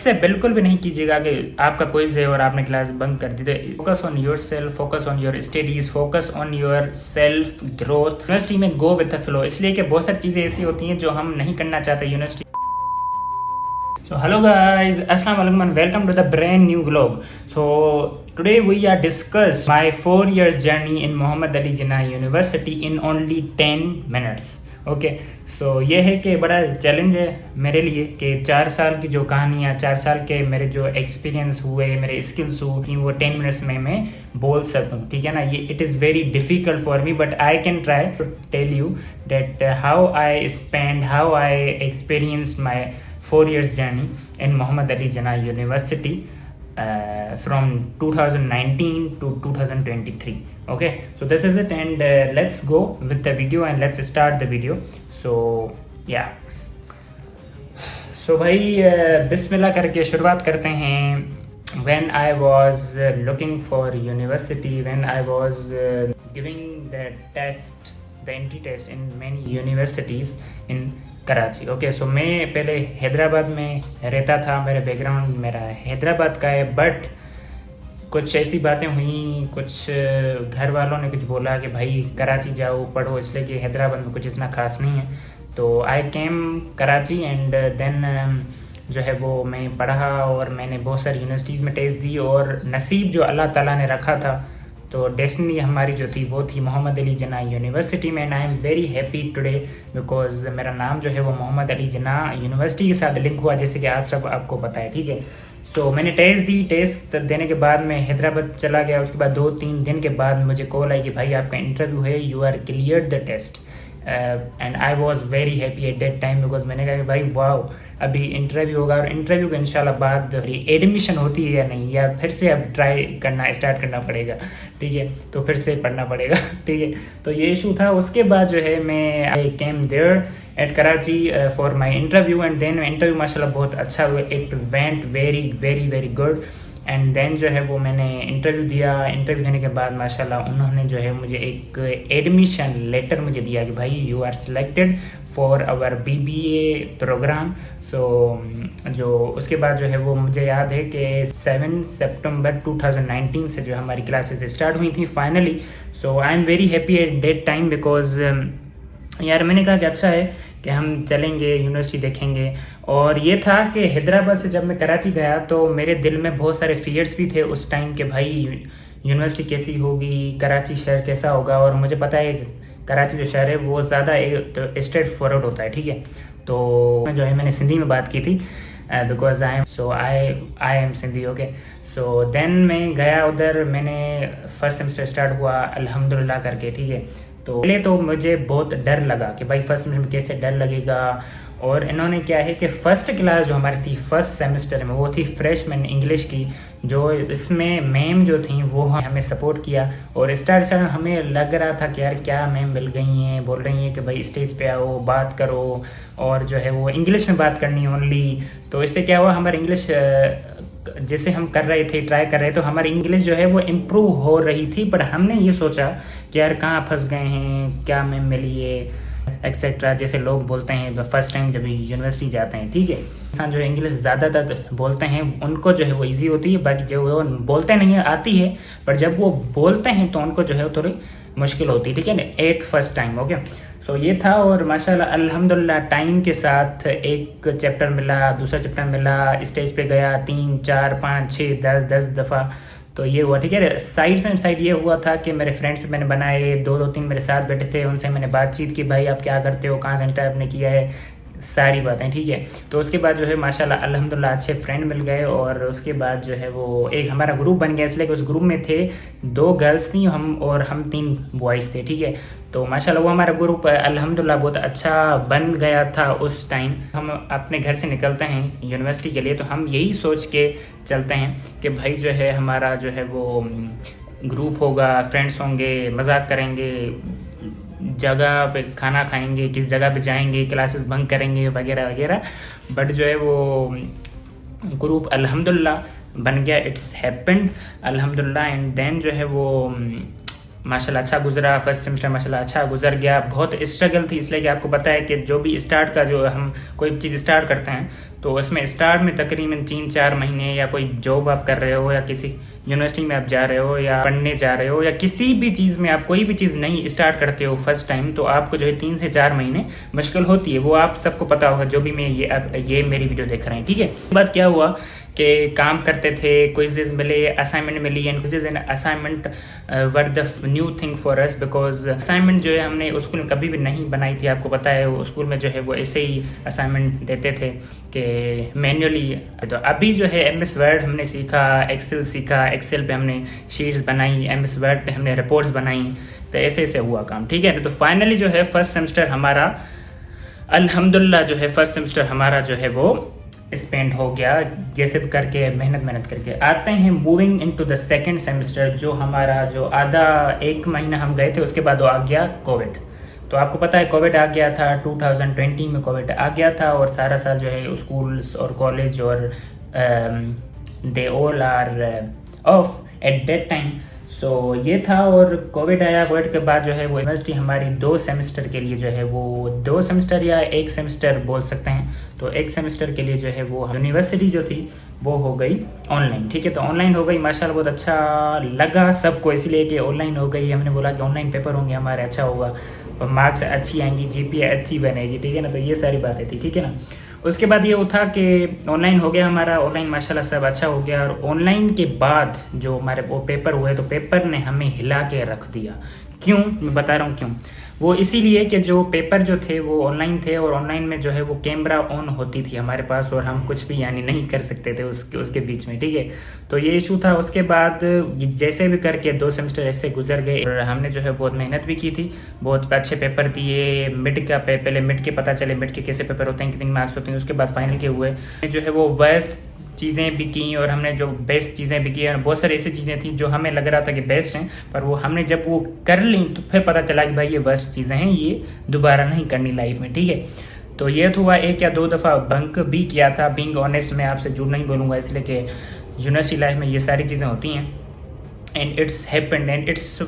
इससे बिल्कुल भी नहीं कीजिएगा कि आपका क्विज है और आपने क्लास बंक कर दी। तो focus on your self, focus on your studies, focus on your self growth. University में गो विद द फ्लो, इसलिए कि बहुत सारी चीज़ें ऐसी होती हैं जो हम नहीं करना चाहते university. So hello guys, assalamu alaikum and welcome to the brand new vlog. So today we are discuss my 4 years journey in Muhammad Ali Jinnah University in only 10 minutes. Okay so ये है कि बड़ा challenge है मेरे लिए कि 4 साल की जो कहानियाँ, 4 साल के मेरे जो एक्सपीरियंस हुए, मेरे स्किल्स हुए, वो 10 मिनट्स में मैं बोल सकूँ, ठीक है ना। ये it is very difficult for me but I can try to tell you that how I spend, how I experienced my 4 years journey in Muhammad Ali Jinnah University from 2019 to 2023. Okay, so this is it and let's go with the video and let's start the video. So yeah, so भाई बिस्मिल्लाह करके शुरुआत करते हैं। When I was looking for university, when I was giving the test, the entry test in many universities in Karachi. Okay so मैं पहले हैदराबाद में रहता था, मेरा बैकग्राउंड मेरा हैदराबाद का है, बट कुछ ऐसी बातें हुई, कुछ घर वालों ने कुछ बोला कि भाई कराची जाओ पढ़ो, इसलिए कि हैदराबाद में कुछ इतना खास नहीं है। तो आई केम कराची एंड देन जो है वो मैं पढ़ा और मैंने बहुत सारी यूनिवर्सिटीज़ में टेस्ट दी और नसीब जो अल्लाह ताला ने रखा था, तो डेस्टिनी हमारी जो थी वो थी मोहम्मद अली जिन्नाह यूनिवर्सिटी में। And I am very happy today because मेरा नाम जो है वो मोहम्मद अली जिन्नाह यूनिवर्सिटी के साथ लिंक हुआ, जैसे कि आपको पता है, ठीक है। सो मैंने टेस्ट दी, टेस्ट देने के बाद मैं हैदराबाद चला गया। उसके बाद 2-3 दिन के बाद मुझे कॉल आई कि भाई आपका इंटरव्यू है, you are clear the test. And I was very happy at that time because मैंने कहा कि भाई वाओ, अभी इंटरव्यू होगा और इंटरव्यू के इंशाल्लाह बाद एडमिशन होती है या नहीं, या फिर से अब ट्राई करना स्टार्ट करना पड़ेगा, ठीक है, तो फिर से पढ़ना पड़ेगा, ठीक है। तो ये इशू था। उसके बाद जो है मैं I came there at Karachi for my interview and then interview माशाल्लाह बहुत अच्छा हुआ, it went very very very good. And then जो है वो मैंने इंटरव्यू दिया। इंटरव्यू देने के बाद माशाल्लाह उन्होंने जो है मुझे एक एडमिशन लेटर मुझे दिया कि भाई you are selected for our BBA programme. So जो उसके बाद जो है वो मुझे याद है कि 7 सितंबर 2019 से जो हमारी क्लासेस स्टार्ट हुई थी finally. So I am very happy at that time because यार मैंने कहा कि अच्छा है कि हम चलेंगे यूनिवर्सिटी देखेंगे। और ये था कि हैदराबाद से जब मैं कराची गया तो मेरे दिल में बहुत सारे फियर्स भी थे उस टाइम के भाई यूनिवर्सिटी कैसी होगी, कराची शहर कैसा होगा। और मुझे पता है कराची जो शहर है वो ज़्यादा स्ट्रेट फॉरवर्ड होता है, ठीक है। तो जो है मैंने सिंधी में बात की थी because I am Sindhi, okay. So then मैं गया उधर, मैंने फर्स्ट सेमेस्टर स्टार्ट हुआ अल्हम्दुलिल्लाह करके, ठीक है। तो पहले तो मुझे बहुत डर लगा कि भाई फर्स्ट सेमेस्टर में कैसे डर लगेगा। और इन्होंने क्या है कि फ़र्स्ट क्लास जो हमारी थी फर्स्ट सेमेस्टर में वो थी फ्रेशमैन इंग्लिश की, जो इसमें मैम जो थी वो हमें सपोर्ट किया। और स्टार्ट में हमें लग रहा था कि यार क्या मैम मिल गई हैं, बोल रही हैं कि भाई स्टेज पे आओ, बात करो, और जो है वो इंग्लिश में बात करनी ओनली। तो इससे क्या हुआ, हमारी इंग्लिश जैसे हम कर रहे थे, ट्राई कर रहे थे, तो हमारी इंग्लिश जो है वो इम्प्रूव हो रही थी। पर हमने ये सोचा कि यार कहाँ फंस गए हैं, क्या मैम मिली है एक्सेट्रा, जैसे लोग बोलते हैं फर्स्ट टाइम जब यूनिवर्सिटी जाते हैं, ठीक है। इंसान जो है इंग्लिश ज़्यादातर बोलते हैं उनको जो है वो इजी होती है, बाकी जो वो बोलते नहीं आती है, पर जब वो बोलते हैं तो उनको जो है थोड़ी मुश्किल होती है, ठीक है ना, at first time, okay. So ये था। और माशाल्लाह अल्हम्दुलिल्लाह टाइम के साथ एक चैप्टर मिला, दूसरा चैप्टर मिला, स्टेज पे गया 3, 4, 5, 6, 10 दफ़ा, तो ये हुआ, ठीक है। साइड ये हुआ था कि मेरे फ्रेंड्स भी मैंने बनाए, 2-3 मेरे साथ बैठे थे, उनसे मैंने बातचीत की, भाई आप क्या करते हो, कहाँ से इंटर आपने किया है, सारी बातें, ठीक है। तो उसके बाद जो है माशाल्लाह अल्हम्दुलिल्लाह अच्छे फ्रेंड मिल गए। और उसके बाद जो है वो एक हमारा ग्रुप बन गया, इसलिए कि उस ग्रुप में थे 2 गर्ल्स थी और हम 3 बॉयज़ थे, ठीक है। तो माशाल्लाह वो हमारा ग्रुप अल्हम्दुलिल्लाह बहुत अच्छा बन गया था उस टाइम। हम अपने घर से निकलते हैं यूनिवर्सिटी के लिए तो हम यही सोच के चलते हैं कि भाई जो है हमारा जो है वो ग्रुप होगा, फ्रेंड्स होंगे, मजाक करेंगे, जगह पे खाना खाएंगे, किस जगह पे जाएंगे, क्लासेस बंक करेंगे वगैरह वगैरह। बट जो है वो ग्रुप अल्हम्दुलिल्लाह बन गया, इट्स हैपेंड अल्हम्दुलिल्लाह। एंड देन जो है वो माशाल्लाह अच्छा गुजरा। फर्स्ट सेमेस्टर माशाल्लाह अच्छा गुजर गया। बहुत स्ट्रगल थी, इसलिए कि आपको पता है कि जो भी स्टार्ट का जो हम कोई चीज़ स्टार्ट करते हैं तो उसमें स्टार्ट में तकरीबन 3-4 महीने, या कोई जॉब आप कर रहे हो या किसी यूनिवर्सिटी में आप जा रहे हो या पढ़ने जा रहे हो या किसी भी चीज़ में आप कोई भी चीज़ नहीं स्टार्ट करते हो फर्स्ट टाइम, तो आपको जो है 3 से 4 महीने मुश्किल होती है। वो आप सबको पता होगा जो भी मैं ये मेरी वीडियो देख रहे हैं, ठीक है। उसके बाद क्या हुआ कि काम करते थे, क्विज़ेस मिले, असाइनमेंट मिली, and quizzes and assignment were the new thing for us, because assignment जो है हमने स्कूल में कभी भी नहीं बनाई थी। आपको पता है वो स्कूल में जो है वो ऐसे ही असाइनमेंट देते थे कि मैन्युअली। तो अभी जो है MS वर्ड हमने सीखा, एक्सेल सीखा, एक्सेल पे हमने शीट्स बनाई, MS वर्ड पे हमने रिपोर्ट्स बनाई, तो ऐसे ऐसे हुआ काम, ठीक है। तो फाइनली जो है फर्स्ट सेमेस्टर हमारा अल्हम्दुलिल्लाह जो है फर्स्ट सेमेस्टर हमारा जो है वो स्पेंड हो गया, जैसे भी करके मेहनत करके। आते हैं moving into the second semester, जो हमारा जो आधा 1 महीना हम गए थे, उसके बाद वो आ गया कोविड। तो आपको पता है कोविड आ गया था, 2020 में कोविड आ गया था, और सारा साल जो है स्कूल्स और कॉलेज और they all are off at that time. So ये था, और कोविड आया। कोविड के बाद जो है वो यूनिवर्सिटी हमारी 2 सेमेस्टर के लिए जो है वो 2 सेमेस्टर या 1 सेमेस्टर बोल सकते हैं, तो 1 सेमेस्टर के लिए जो है वो यूनिवर्सिटी जो थी वो हो गई ऑनलाइन, ठीक है। तो ऑनलाइन हो गई, माशाल्लाह बहुत अच्छा लगा सबको, इसलिए कि ऑनलाइन हो गई। हमने बोला कि ऑनलाइन पेपर होंगे हमारे, अच्छा होगा, मार्क्स अच्छी आएंगी, GPA अच्छी बनेगी, ठीक है ना। तो ये सारी बातें थी, ठीक है ना। उसके बाद ये था कि ऑनलाइन हो गया हमारा, ऑनलाइन माशाल्लाह सब अच्छा हो गया। और ऑनलाइन के बाद जो हमारे वो पेपर हुए, तो पेपर ने हमें हिला के रख दिया। क्यों, मैं बता रहा हूँ क्यों। वो इसीलिए कि जो पेपर जो थे वो ऑनलाइन थे, और ऑनलाइन में जो है वो कैमरा ऑन होती थी हमारे पास, और हम कुछ भी यानी नहीं कर सकते थे उसके बीच में, ठीक है। तो ये इशू था। उसके बाद जैसे भी करके 2 सेमेस्टर ऐसे गुजर गए, और हमने जो है बहुत मेहनत भी की थी, बहुत अच्छे पेपर दिए। मिड का पहले मिड के पता चले मिड के कैसे पेपर होते हैं, कितने मार्क्स होते हैं, उसके बाद फाइनल के हुए जो है वो वेस्ट चीज़ें भी की, और हमने जो बेस्ट चीज़ें भी की, और बहुत सारी ऐसी चीज़ें थी जो हमें लग रहा था कि बेस्ट हैं, पर वो हमने जब वो कर ली तो फिर पता चला कि भाई ये बेस्ट चीज़ें हैं, ये दोबारा नहीं करनी लाइफ में, ठीक है। तो ये तो हुआ, 1 या 2 दफ़ा बंक भी किया था। बीइंग ऑनेस्ट, मैं आपसे झूठ नहीं बोलूँगा, इसलिए कि यूनिवर्सिटी लाइफ में ये सारी चीज़ें होती हैं, and it's happened, and it's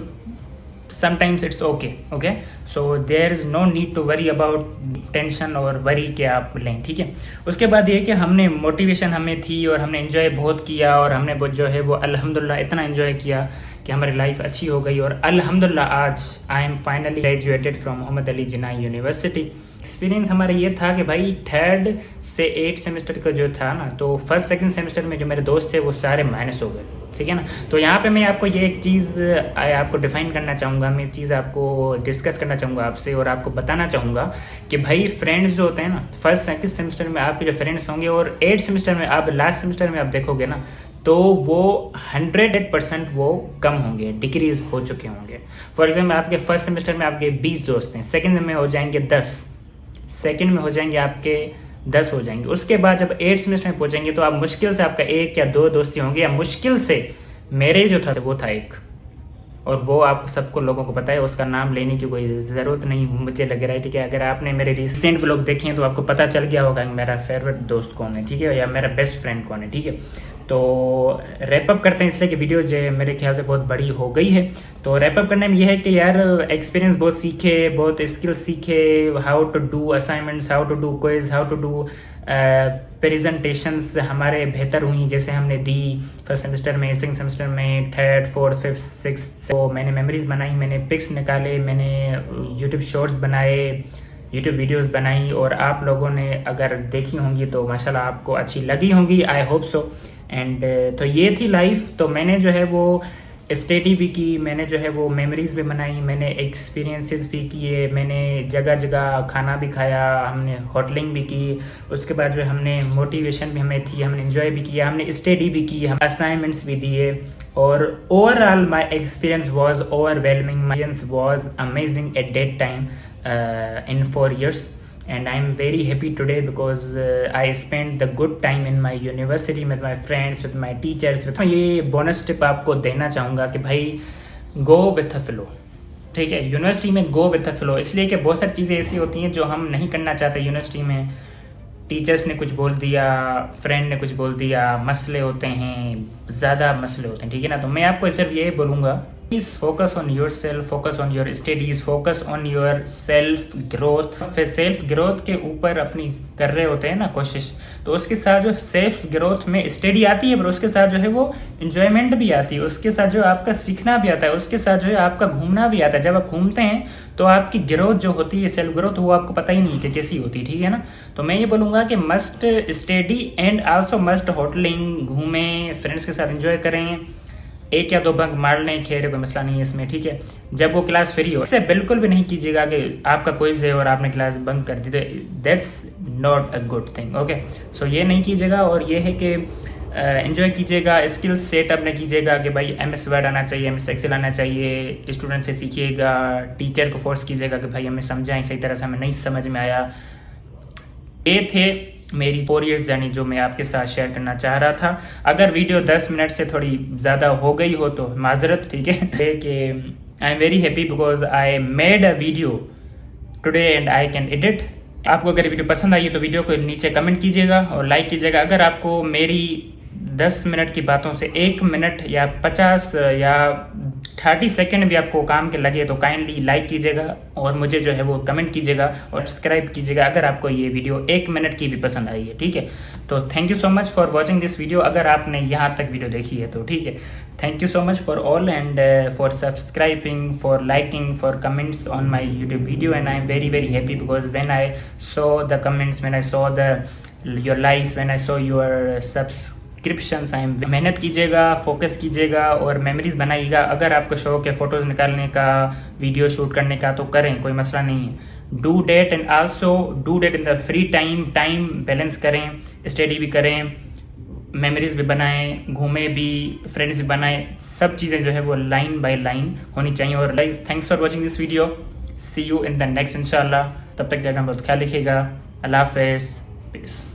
sometimes it's okay, so there is no need to worry about tension और वरी के आप लें, ठीक है। उसके बाद ये कि हमने मोटिवेशन हमें थी, और हमने एंजॉय बहुत किया, और हमने जो है वो अल्हम्दुलिल्लाह इतना एंजॉय किया कि हमारी लाइफ अच्छी हो गई। और अल्हम्दुलिल्लाह आज I am finally graduated from Mohammad Ali Jinnah university. Experience हमारा ये था कि भाई 3rd से 8 सेमेस्टर का जो था ना, तो फर्स्ट सेकंड सेमेस्टर में जो मेरे दोस्त थे वो सारे माइनस हो गए, ठीक है ना। तो यहाँ पे मैं आपको ये एक चीज़ आपको डिफाइन करना चाहूँगा, मैं एक चीज़ आपको डिस्कस करना चाहूँगा आपसे, और आपको बताना चाहूँगा कि भाई फ्रेंड्स जो होते हैं ना, फर्स्ट सेकंड सेमेस्टर में आपके जो फ्रेंड्स होंगे, और 8 सेमेस्टर में आप लास्ट सेमेस्टर में आप देखोगे ना, तो वो 100% वो कम होंगे, डिक्रीज हो चुके होंगे। फॉर एग्जाम्पल आपके फर्स्ट सेमेस्टर में आपके 20 दोस्त हैं, सेकेंड में हो जाएंगे 10, सेकेंड में हो जाएंगे आपके 10 हो जाएंगे। उसके बाद जब 8 सेमेस्टर में पहुंचेंगे तो आप मुश्किल से आपका 1 या 2 दोस्ती होंगे, या मुश्किल से मेरे जो था वो था 1, और वो आप सबको लोगों को पता है, उसका नाम लेने की कोई ज़रूरत नहीं मुझे लग रहा है, ठीक है। अगर आपने मेरे रिसेंट ब्लॉग देखे हैं तो आपको पता चल गया होगा कि मेरा फेवरेट दोस्त कौन है, ठीक है, या मेरा बेस्ट फ्रेंड कौन है, ठीक है। तो रैपअप करते हैं, इसलिए कि वीडियो जो मेरे ख्याल से बहुत बड़ी हो गई है। तो रैपअप करने में यह है कि यार एक्सपीरियंस बहुत सीखे, बहुत स्किल सीखे, how to do assignments, how to do quiz, how to do presentations हमारे बेहतर हुई, जैसे हमने दी फर्स्ट सेमेस्टर में, सेकंड सेमेस्टर में, 3rd, 4th, 5th, 6th। तो मैंने मेमोरीज बनाई, मैंने पिक्स निकाले, मैंने यूट्यूब शॉर्ट्स बनाए, यूट्यूब वीडियोस बनाई, और आप लोगों ने अगर देखी होंगी तो माशाल्लाह आपको अच्छी लगी होंगी, आई होप सो। एंड तो ये थी लाइफ। तो मैंने जो है वो स्टडी भी की, मैंने जो है वो मेमोरीज भी बनाई, मैंने एक्सपीरियंसेस भी किए, मैंने जगह जगह खाना भी खाया, हमने होटलिंग भी की। उसके बाद जो हमने मोटिवेशन भी हमें थी, हमने एंजॉय भी किया, हमने स्टडी भी की, हम असाइनमेंट्स भी दिए, और overall my experience was overwhelming, my experience was amazing eight that time in 4 years, and I am very happy today because I spent the good time in my university with my friends, with my teachers, with ये bonus tip आपको देना चाहूँगा कि भाई go with a flow, ठीक है। University में go with a flow, इसलिए कि बहुत सारी चीज़ें ऐसी होती हैं जो हम नहीं करना चाहते यूनिवर्सिटी में। टीचर्स ने कुछ बोल दिया, फ्रेंड ने कुछ बोल दिया, मसले होते हैं, ज़्यादा मसले होते हैं, ठीक है ना। तो मैं आपको सिर्फ ये बोलूँगा Please focus on yourself, focus on your studies, focus on your self growth. फिर सेल्फ ग्रोथ के ऊपर अपनी कर रहे होते हैं ना कोशिश, तो उसके साथ जो सेल्फ ग्रोथ में स्टडी आती है, पर उसके साथ जो है वो इंजॉयमेंट भी आती है, उसके साथ जो आपका सीखना भी आता है, उसके साथ जो है आपका घूमना भी आता है। जब आप घूमते हैं तो आपकी ग्रोथ जो होती है, सेल्फ ग्रोथ, वो आपको पता ही नहीं कि कैसी होती है, ठीक है ना। तो मैं ये बोलूँगा कि must study and also must होटलिंग, घूमें, फ्रेंड्स के साथ एंजॉय करें, एक या दो बंक मार लें, खैर कोई मसला नहीं है इसमें, ठीक है। जब वो क्लास फ्री हो, इससे बिल्कुल भी नहीं कीजिएगा कि आपका क्विज है और आपने क्लास बंक कर दी, तो that's not a good thing, okay. So ये नहीं कीजिएगा। और ये है कि एंजॉय कीजिएगा, स्किल सेट अपने कीजिएगा कि भाई MS वर्ड आना चाहिए, MS एक्सेल आना चाहिए, स्टूडेंट से सीखिएगा, टीचर को फोर्स कीजिएगा कि भाई हमें समझाएं सही तरह से, हमें नहीं समझ में आया। ये थे मेरी 4 years जर्नी जो मैं आपके साथ शेयर करना चाह रहा था। अगर वीडियो 10 मिनट से थोड़ी ज़्यादा हो गई हो तो माजरत, ठीक है। कि I am very happy because I made a video today and I can edit. आपको अगर वीडियो पसंद आई है तो वीडियो को नीचे कमेंट कीजिएगा और लाइक कीजिएगा। अगर आपको मेरी 10 मिनट की बातों से 1 मिनट या 50 या 30 सेकेंड भी आपको काम के लगे तो काइंडली लाइक कीजिएगा और मुझे जो है वो कमेंट कीजिएगा और सब्सक्राइब कीजिएगा अगर आपको ये वीडियो 1 मिनट की भी पसंद आई है, ठीक है। तो thank you so much for watching this video. अगर आपने यहाँ तक वीडियो देखी है तो ठीक है, thank you so much for all and for subscribing, for liking, for comments on my YouTube video and I am very very happy because when I saw the comments, when I saw the your likes, when I saw your subscriptions, I am. मेहनत कीजिएगा, focus कीजिएगा और memories बनाइएगा। अगर आपको शौक है photos निकालने का, वीडियो शूट करने का तो करें, कोई मसला नहीं है। Do that and also do that in the free time, time balance करें, स्टडी भी करें, मेमोरीज भी बनाएं, घूमें भी, फ्रेंड्स भी बनाएं, सब चीज़ें जो है वो लाइन बाय लाइन होनी चाहिए। और guys thanks for watching this video, see you in the next इंशाल्लाह। तब तक जगह बहुत ख्याल रखिएगा। अल्लाह हाफ़िज़, पीस।